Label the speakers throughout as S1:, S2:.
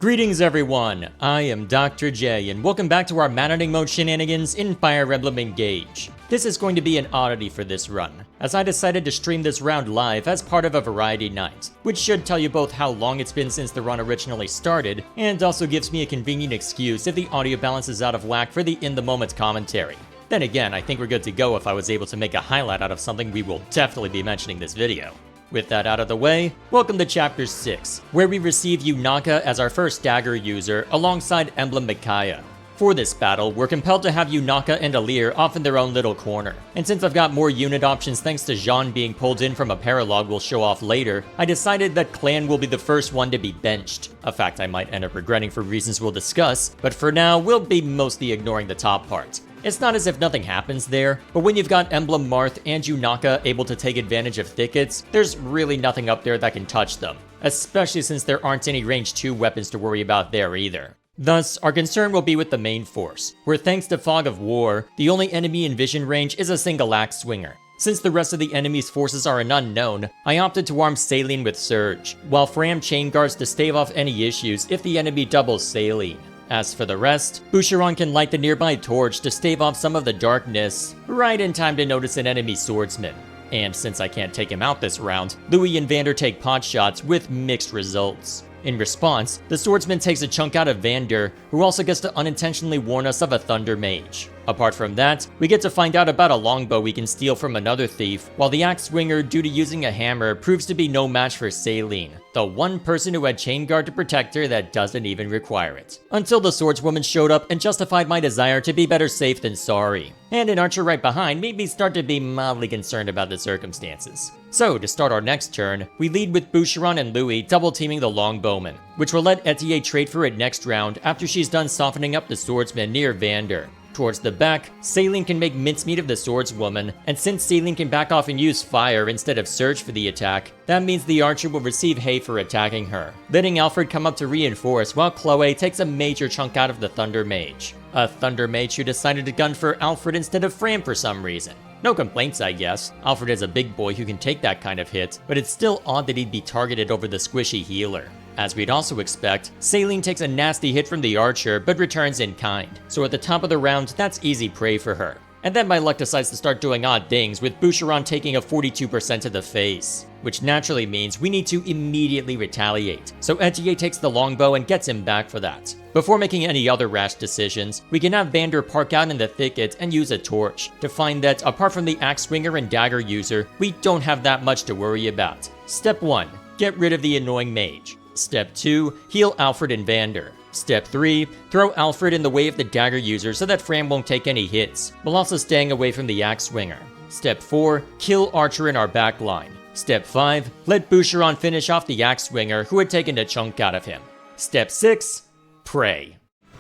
S1: Greetings everyone, I am Dr. J, and welcome back to our Maddening mode shenanigans in Fire Emblem Engage. This is going to be an oddity for this run, as I decided to stream this round live as part of a variety night, which should tell you both how long it's been since the run originally started, and also gives me a convenient excuse if the audio balance is out of whack for the in-the-moment commentary. Then again, I think we're good to go if I was able to make a highlight out of something we will definitely be mentioning this video. With that out of the way, welcome to Chapter 6, where we receive Yunaka as our first dagger user alongside Emblem Micaiah. For this battle, we're compelled to have Yunaka and Alir off in their own little corner, and since I've got more unit options thanks to Jean being pulled in from a paralog we'll show off later, I decided that Clan will be the first one to be benched, a fact I might end up regretting for reasons we'll discuss, but for now, we'll be mostly ignoring the top part. It's not as if nothing happens there, but when you've got Emblem Marth and Yunaka able to take advantage of thickets, there's really nothing up there that can touch them, especially since there aren't any range 2 weapons to worry about there either. Thus, our concern will be with the main force, where thanks to Fog of War, the only enemy in vision range is a single axe swinger. Since the rest of the enemy's forces are an unknown, I opted to arm Saline with Surge, while Fram chain guards to stave off any issues if the enemy doubles Saline. As for the rest, Boucheron can light the nearby torch to stave off some of the darkness, right in time to notice an enemy swordsman. And since I can't take him out this round, Louis and Vander take pot shots with mixed results. In response, the swordsman takes a chunk out of Vander, who also gets to unintentionally warn us of a Thunder Mage. Apart from that, we get to find out about a longbow we can steal from another thief, while the axe swinger, due to using a hammer, proves to be no match for Saline, the one person who had chain guard to protect her that doesn't even require it. Until the swordswoman showed up and justified my desire to be better safe than sorry. And an archer right behind made me start to be mildly concerned about the circumstances. So, to start our next turn, we lead with Boucheron and Louis double teaming the longbowman, which will let Etier trade for it next round after she's done softening up the swordsman near Vander. Towards the back, Saline can make mincemeat of the swordswoman, and since Saline can back off and use fire instead of surge for the attack, that means the archer will receive hay for attacking her, letting Alfred come up to reinforce while Chloe takes a major chunk out of the Thunder Mage. A Thunder Mage who decided to gun for Alfred instead of Fram for some reason. No complaints, I guess. Alfred is a big boy who can take that kind of hit, but it's still odd that he'd be targeted over the squishy healer. As we'd also expect, Saline takes a nasty hit from the archer, but returns in kind, so at the top of the round, that's easy prey for her. And then my luck decides to start doing odd things, with Boucheron taking a 42% to the face, which naturally means we need to immediately retaliate, so Etier takes the longbow and gets him back for that. Before making any other rash decisions, we can have Vander park out in the thicket and use a torch, to find that apart from the axe swinger and dagger user, we don't have that much to worry about. Step 1. Get rid of the annoying mage. Step 2. Heal Alfred and Vander. Step 3. Throw Alfred in the way of the dagger user so that Fram won't take any hits, while also staying away from the axe swinger. Step 4. Kill Archer in our back line. Step 5. Let Boucheron finish off the axe swinger who had taken a chunk out of him. Step 6. Pray.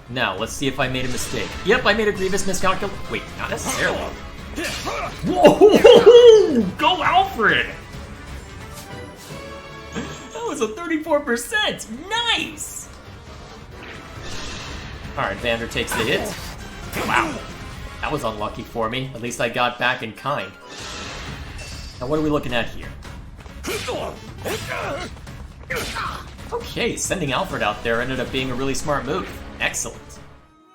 S1: Now, let's see if I made a mistake. Yep, I made a grievous miscalculation. Wait, not necessarily. Whoa! Go Alfred! That was a 34%! Nice! Alright, Vander takes the hit. Wow. That was unlucky for me. At least I got back in kind. Now what are we looking at here? Okay, sending Alfred out there ended up being a really smart move. Excellent.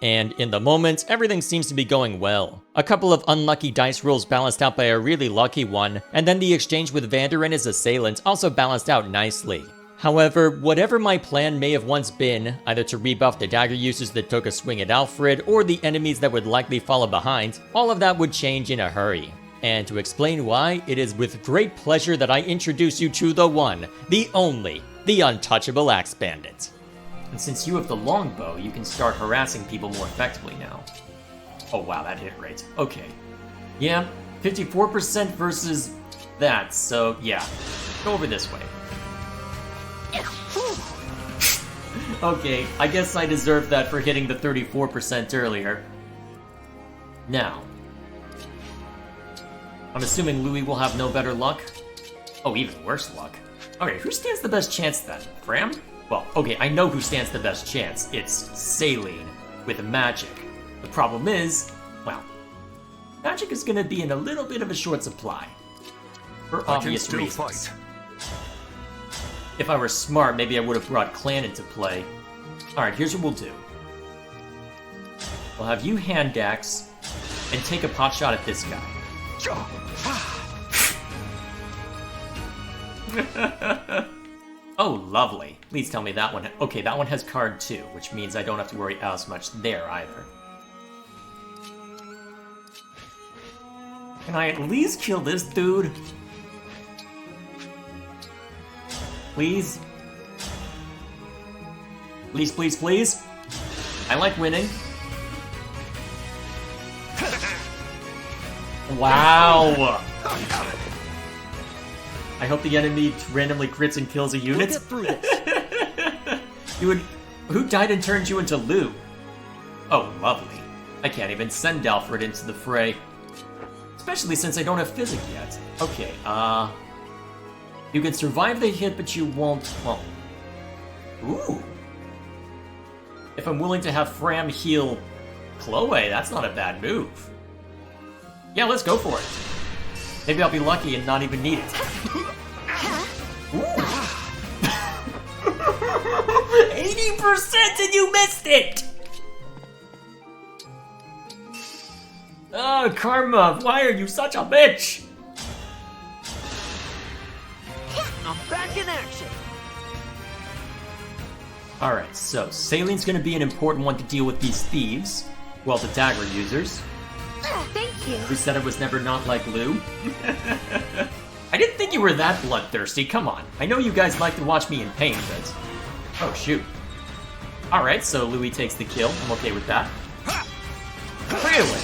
S1: And in the moment, everything seems to be going well. A couple of unlucky dice rolls balanced out by a really lucky one, and then the exchange with Vander and his assailant also balanced out nicely. However, whatever my plan may have once been, either to rebuff the dagger users that took a swing at Alfred, or the enemies that would likely follow behind, all of that would change in a hurry. And to explain why, it is with great pleasure that I introduce you to the one, the only, the untouchable Axe Bandit. And since you have the longbow, you can start harassing people more effectively now. Oh wow, that hit rate. Okay. Yeah, 54% versus that, so yeah. Go over this way. Okay, I guess I deserved that for hitting the 34% earlier. Now, I'm assuming Louis will have no better luck? Oh, even worse luck. Okay, who stands the best chance then? Fram? Well, okay, I know who stands the best chance. It's Saline, with magic. The problem is, well, magic is gonna be in a little bit of a short supply. For obvious reasons. If I were smart, maybe I would have brought Clan into play. Alright, here's what we'll do. We'll have you hand axe and take a pot shot at this guy. Oh, lovely. Please tell me that one. Okay, that one has card 2, which means I don't have to worry as much there either. Can I at least kill this dude? Please? Please, please, please? I like winning. Wow! I hope the enemy randomly crits and kills a unit.
S2: We'll get through this.
S1: Who died and turned you into Lou? Oh, lovely. I can't even send Alfred into the fray. Especially since I don't have physic yet. Okay, you can survive the hit, but you won't, well... Ooh! If I'm willing to have Fram heal Chloe, that's not a bad move. Yeah, let's go for it. Maybe I'll be lucky and not even need it. Ooh. 80% and you missed it! Oh, Karma, why are you such a bitch?
S2: I'm back in action.
S1: Alright, so Saleen's gonna be an important one to deal with these thieves. Well, the dagger users.
S3: Thank you.
S1: Who said it was never not like Lou? I didn't think you were that bloodthirsty, come on. I know you guys like to watch me in pain, but... Oh, shoot. Alright, so Louis takes the kill. I'm okay with that. Really?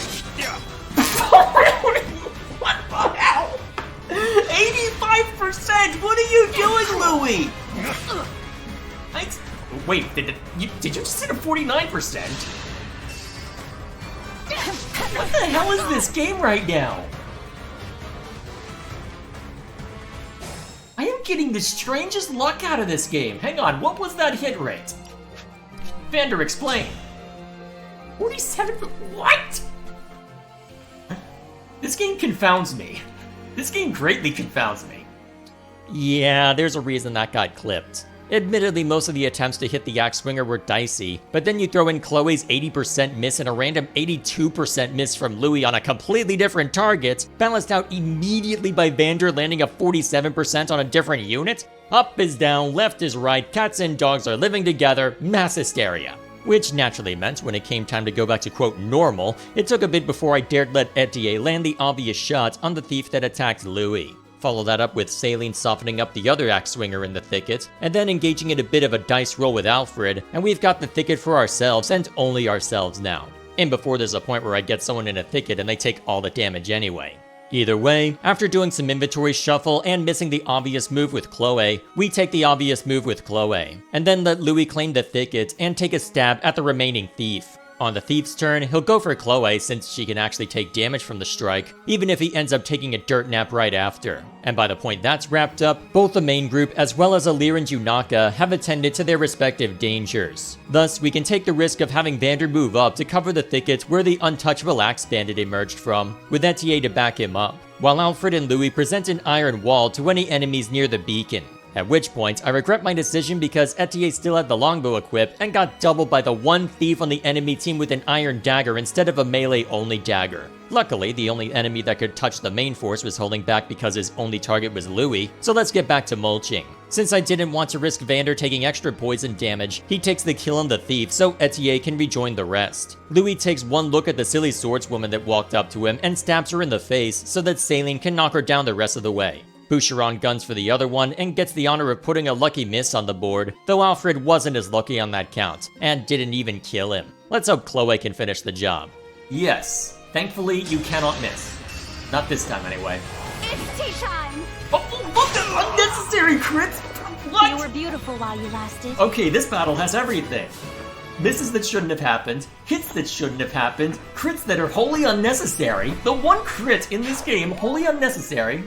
S1: What the hell? 85%! What are you doing, Louis? Wait, did you just hit a 49%? What the hell is this game right now? I am getting the strangest luck out of this game. Hang on, what was that hit rate? Vander, explain. 47? What? This game confounds me. This game greatly confounds me. Yeah, there's a reason that got clipped. Admittedly, most of the attempts to hit the axe swinger were dicey, but then you throw in Chloe's 80% miss and a random 82% miss from Louis on a completely different target, balanced out immediately by Vander landing a 47% on a different unit. Up is down, left is right, cats and dogs are living together, mass hysteria. Which naturally meant when it came time to go back to quote normal, it took a bit before I dared let Etier land the obvious shot on the thief that attacked Louis. Follow that up with Saleen softening up the other axe swinger in the thicket, and then engaging in a bit of a dice roll with Alfred, and we've got the thicket for ourselves and only ourselves now. And before there's a point where I get someone in a thicket and they take all the damage anyway. Either way, after doing some inventory shuffle and missing the obvious move with Chloe, we take the obvious move with Chloe, and then let Louis claim the thicket and take a stab at the remaining thief. On the thief's turn, he'll go for Chloe since she can actually take damage from the strike, even if he ends up taking a dirt nap right after. And by the point that's wrapped up, both the main group as well as Alir and Yunaka have attended to their respective dangers. Thus, we can take the risk of having Vander move up to cover the thicket where the untouchable axe bandit emerged from, with Etier to back him up, while Alfred and Louis present an iron wall to any enemies near the beacon. At which point, I regret my decision because Etier still had the longbow equipped and got doubled by the one thief on the enemy team with an iron dagger instead of a melee-only dagger. Luckily, the only enemy that could touch the main force was holding back because his only target was Louis, so let's get back to mulching. Since I didn't want to risk Vander taking extra poison damage, he takes the kill on the thief so Etier can rejoin the rest. Louis takes one look at the silly swordswoman that walked up to him and stabs her in the face so that Saleen can knock her down the rest of the way. Boucheron guns for the other one and gets the honor of putting a lucky miss on the board, though Alfred wasn't as lucky on that count, and didn't even kill him. Let's hope Chloe can finish the job. Yes, thankfully you cannot miss. Not this time anyway.
S3: It's tea time!
S1: Oh, look at unnecessary crits! What?
S3: You were beautiful while you lasted.
S1: Okay, this battle has everything. Misses that shouldn't have happened, hits that shouldn't have happened, crits that are wholly unnecessary. The one crit in this game, wholly unnecessary.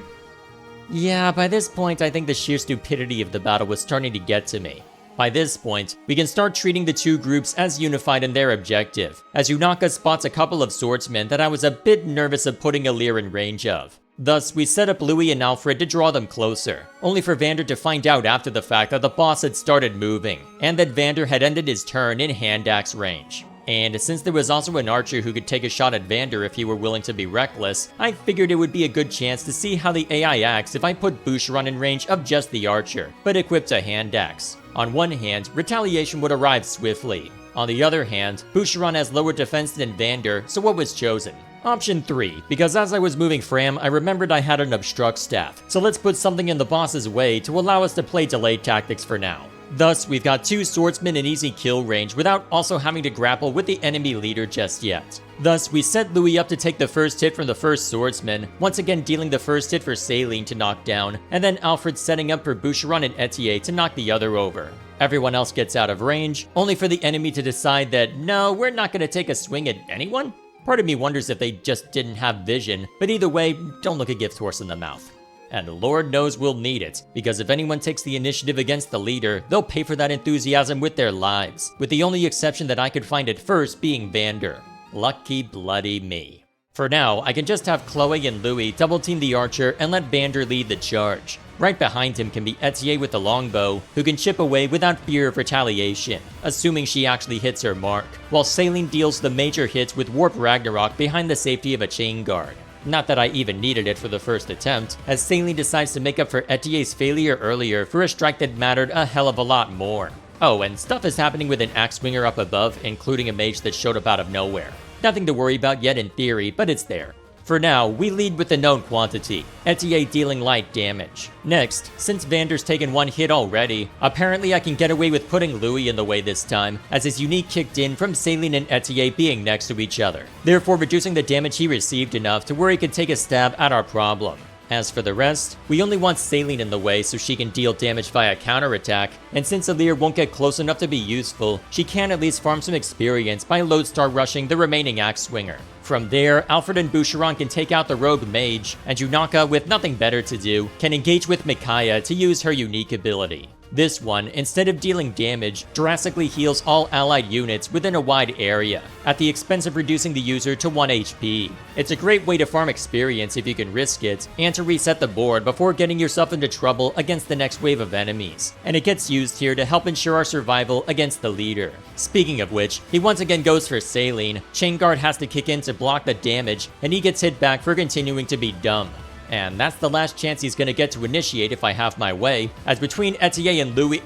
S1: Yeah, by this point, I think the sheer stupidity of the battle was starting to get to me. By this point, we can start treating the two groups as unified in their objective, as Yunaka spots a couple of swordsmen that I was a bit nervous of putting Alir in range of. Thus, we set up Louis and Alfred to draw them closer, only for Vander to find out after the fact that the boss had started moving, and that Vander had ended his turn in hand axe range. And since there was also an archer who could take a shot at Vander if he were willing to be reckless, I figured it would be a good chance to see how the AI acts if I put Boucheron in range of just the archer, but equipped a hand axe. On one hand, retaliation would arrive swiftly. On the other hand, Boucheron has lower defense than Vander, so what was chosen? Option 3, because as I was moving Fram, I remembered I had an obstruct staff, so let's put something in the boss's way to allow us to play delayed tactics for now. Thus, we've got 2 swordsmen in easy kill range without also having to grapple with the enemy leader just yet. Thus, we set Louis up to take the first hit from the first swordsman, once again dealing the first hit for Céline to knock down, and then Alfred setting up for Boucheron and Etier to knock the other over. Everyone else gets out of range, only for the enemy to decide that, no, we're not going to take a swing at anyone? Part of me wonders if they just didn't have vision, but either way, don't look a gift horse in the mouth. And Lord knows we'll need it, because if anyone takes the initiative against the leader, they'll pay for that enthusiasm with their lives, with the only exception that I could find at first being Vander. Lucky bloody me. For now, I can just have Chloe and Louis double team the archer and let Vander lead the charge. Right behind him can be Etier with the longbow, who can chip away without fear of retaliation, assuming she actually hits her mark, while Céline deals the major hits with Warp Ragnarok behind the safety of a chain guard. Not that I even needed it for the first attempt, as Céline decides to make up for Etier's failure earlier for a strike that mattered a hell of a lot more. Oh, and stuff is happening with an axe swinger up above, including a mage that showed up out of nowhere. Nothing to worry about yet in theory, but it's there. For now, we lead with the known quantity, Etier dealing light damage. Next, since Vander's taken 1 hit already, apparently I can get away with putting Louis in the way this time, as his unique kicked in from Céline and Etier being next to each other, therefore reducing the damage he received enough to where he could take a stab at our problem. As for the rest, we only want Céline in the way so she can deal damage via counterattack, and since Alir won't get close enough to be useful, she can at least farm some experience by lodestar rushing the remaining axe swinger. From there, Alfred and Boucheron can take out the rogue mage, and Yunaka, with nothing better to do, can engage with Micaiah to use her unique ability. This one, instead of dealing damage, drastically heals all allied units within a wide area, at the expense of reducing the user to 1 HP. It's a great way to farm experience if you can risk it, and to reset the board before getting yourself into trouble against the next wave of enemies, and it gets used here to help ensure our survival against the leader. Speaking of which, he once again goes for Céline, Chain Guard has to kick in to block the damage, and he gets hit back for continuing to be dumb. And that's the last chance he's gonna get to initiate if I have my way, as between Etier and Louis,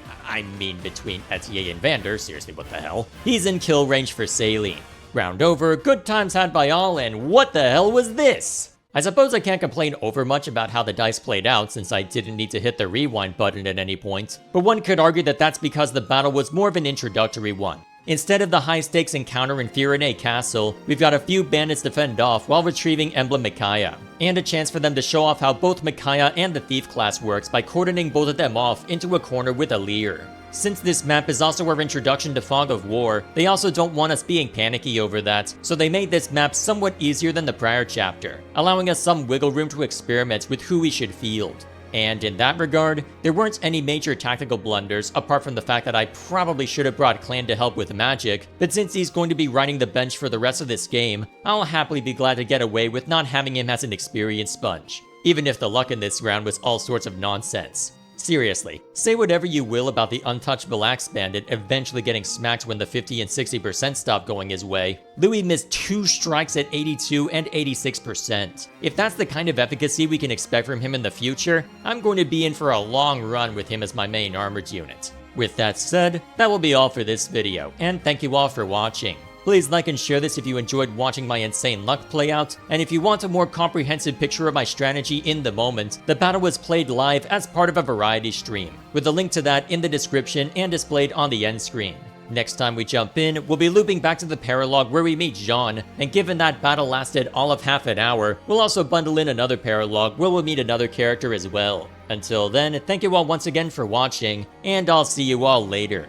S1: between Etier and Vander, seriously what the hell, he's in kill range for Céline. Round over, good times had by all, and what the hell was this? I suppose I can't complain over much about how the dice played out since I didn't need to hit the rewind button at any point, but one could argue that that's because the battle was more of an introductory one. Instead of the high-stakes encounter in Firenze Castle, we've got a few bandits to fend off while retrieving Emblem Micaiah, and a chance for them to show off how both Micaiah and the Thief class works by cordoning both of them off into a corner with Alir. Since this map is also our introduction to Fog of War, they also don't want us being panicky over that, so they made this map somewhat easier than the prior chapter, allowing us some wiggle room to experiment with who we should field. And in that regard, there weren't any major tactical blunders apart from the fact that I probably should have brought Clan to help with magic, but since he's going to be riding the bench for the rest of this game, I'll happily be glad to get away with not having him as an experience sponge, even if the luck in this round was all sorts of nonsense. Seriously, say whatever you will about the untouchable Axe Bandit eventually getting smacked when the 50 and 60% stopped going his way. Louis missed 2 strikes at 82 and 86%. If that's the kind of efficacy we can expect from him in the future, I'm going to be in for a long run with him as my main armored unit. With that said, that will be all for this video, and thank you all for watching. Please like and share this if you enjoyed watching my insane luck play out, and if you want a more comprehensive picture of my strategy in the moment, the battle was played live as part of a variety stream, with a link to that in the description and displayed on the end screen. Next time we jump in, we'll be looping back to the paralogue where we meet Jean, and given that battle lasted all of half an hour, we'll also bundle in another paralogue where we'll meet another character as well. Until then, thank you all once again for watching, and I'll see you all later.